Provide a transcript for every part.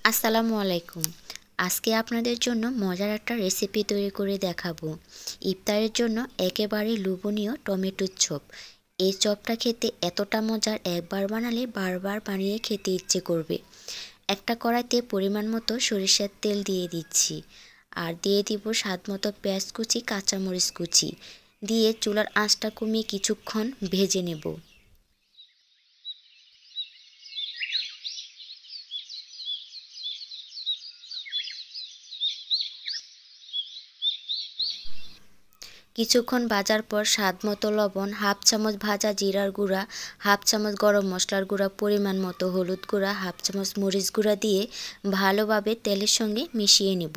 আসসালামু আলাইকুম। আজকে আপনাদের জন্য মজার একটা রেসিপি তৈরি করে দেখাবো। ইফতারের জন্য একেবারে লোভনীয় টমেটোর চপ। এই চপটা খেতে এতটা মজার, একবার বানালে বারবার বানিয়ে খেতে ইচ্ছে করবে। একটা কড়াইতে পরিমাণ মতো সরিষার তেল দিয়ে দিচ্ছি, আর দিয়ে দিব স্বাদ মতো পেঁয়াজ কুচি, কাঁচামরিচ কুচি দিয়ে চুলার আঁচটা কমিয়ে কিছুক্ষণ ভেজে নেব। কিছুক্ষণ ভাজার পর স্বাদমতো লবণ, হাফ চামচ ভাজা জিরার গুঁড়া, হাফ চামচ গরম মশলার গুঁড়া, পরিমাণ মতো হলুদ গুঁড়া, হাফ চামচ মরিচ গুঁড়া দিয়ে ভালোভাবে তেলের সঙ্গে মিশিয়ে নেব।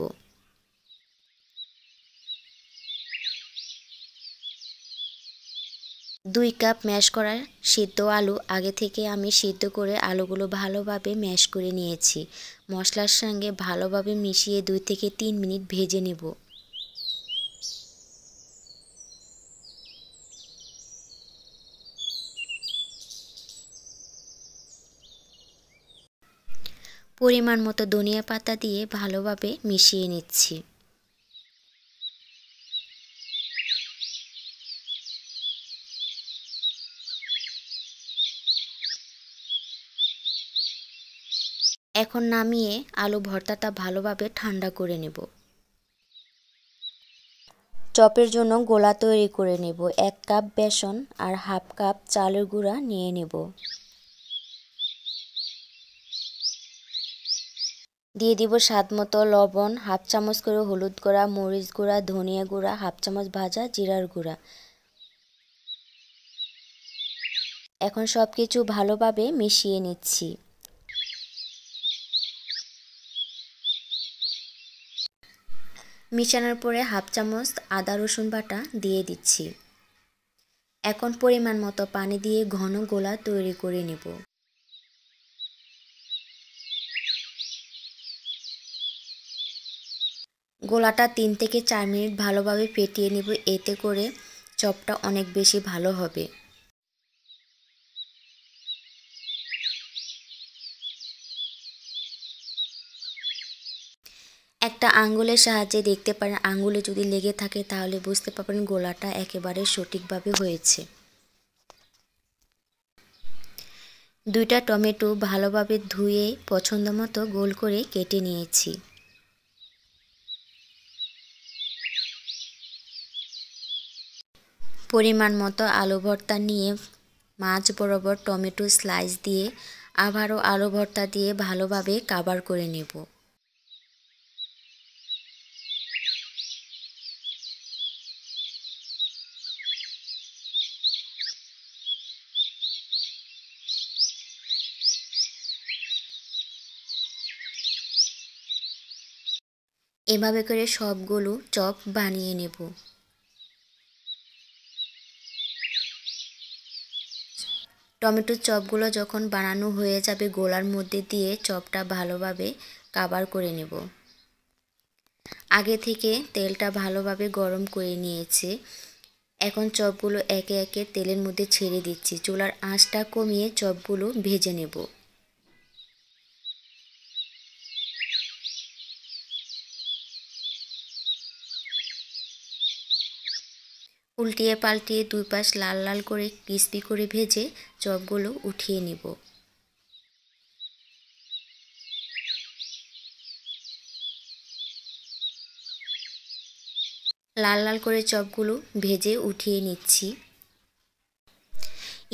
2 কাপ ম্যাশ করা সিদ্ধ আলু আগে থেকে আমি সিদ্ধ করে আলুগুলো ভালোভাবে ম্যাশ করে নিয়েছি। মশলার সঙ্গে ভালোভাবে মিশিয়ে 2 থেকে 3 মিনিট ভেজে নেব। পরিমাণ মতো ধনিয়া পাতা দিয়ে ভালোভাবে মিশিয়ে নিচ্ছি। এখন নামিয়ে আলু ভর্তাটা ভালোভাবে ঠান্ডা করে নেব। চপের জন্য গোলা তৈরি করে নেব। 1 কাপ বেসন আর হাফ কাপ চালের গুঁড়া নিয়ে নেব। দিয়ে দিব স্বাদ মতো লবণ, হাফ চামচ করে হলুদ গুঁড়া, মরিচ গুঁড়া, ধনিয়া গুঁড়া, হাফ চামচ ভাজা জিরার গুঁড়া। এখন সব কিছু ভালোভাবে মিশিয়ে নিচ্ছি। মিশানোর পরে হাফ চামচ আদা রসুন বাটা দিয়ে দিচ্ছি। এখন পরিমাণ মতো পানি দিয়ে ঘন গোলা তৈরি করে নেব। গোলাটা 3 থেকে 4 মিনিট ভালোভাবে ফেটিয়ে নেব, এতে করে চপটা অনেক বেশি ভালো হবে। একটা আঙ্গুলের সাহায্যে দেখতে পারেন, আঙ্গুলে যদি লেগে থাকে তাহলে বুঝতে পারবেন গোলাটা একেবারে সঠিকভাবে হয়েছে। 2টা টমেটো ভালোভাবে ধুয়ে পছন্দ মতো গোল করে কেটে নিয়েছি। পরিমাণ মতো আলু ভর্তা নিয়ে মাছ বরাবর টমেটো স্লাইস দিয়ে আবারও আলু ভর্তা দিয়ে ভালোভাবে কাভার করে নেব। এভাবে করে সবগুলো চপ বানিয়ে নেব। টমেটোর চপগুলো যখন বানানো হয়ে যাবে, গোলার মধ্যে দিয়ে চপটা ভালোভাবে কাভার করে নেব। আগে থেকে তেলটা ভালোভাবে গরম করে নিয়েছে। এখন চপগুলো একে একে তেলের মধ্যে ছেড়ে দিচ্ছি। চুলার আঁচটা কমিয়ে চপগুলো ভেজে নেব। উল্টিয়ে পাল্টিয়ে 2 পাশ লাল লাল করে ক্রিস্পি করে ভেজে চপগুলো উঠিয়ে নেব। লাল লাল করে চপগুলো ভেজে উঠিয়ে নিচ্ছি।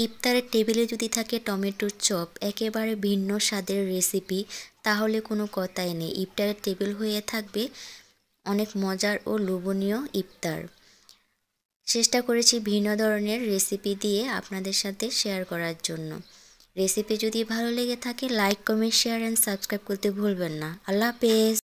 ইফতারের টেবিলে যদি থাকে টমেটোর চপ, একেবারে ভিন্ন স্বাদের রেসিপি, তাহলে কোনো কথাই নেই। ইফতারের টেবিল হয়ে থাকবে অনেক মজার ও লোভনীয় ইফতার। চেষ্টা করেছি ভিন্ন ধরনের রেসিপি দিয়ে আপনাদের সাথে শেয়ার করার জন্য। রেসিপি যদি ভালো লেগে থাকে like, comment, share and subscribe করতে ভুলবেন না। আল্লাহ হাফেজ।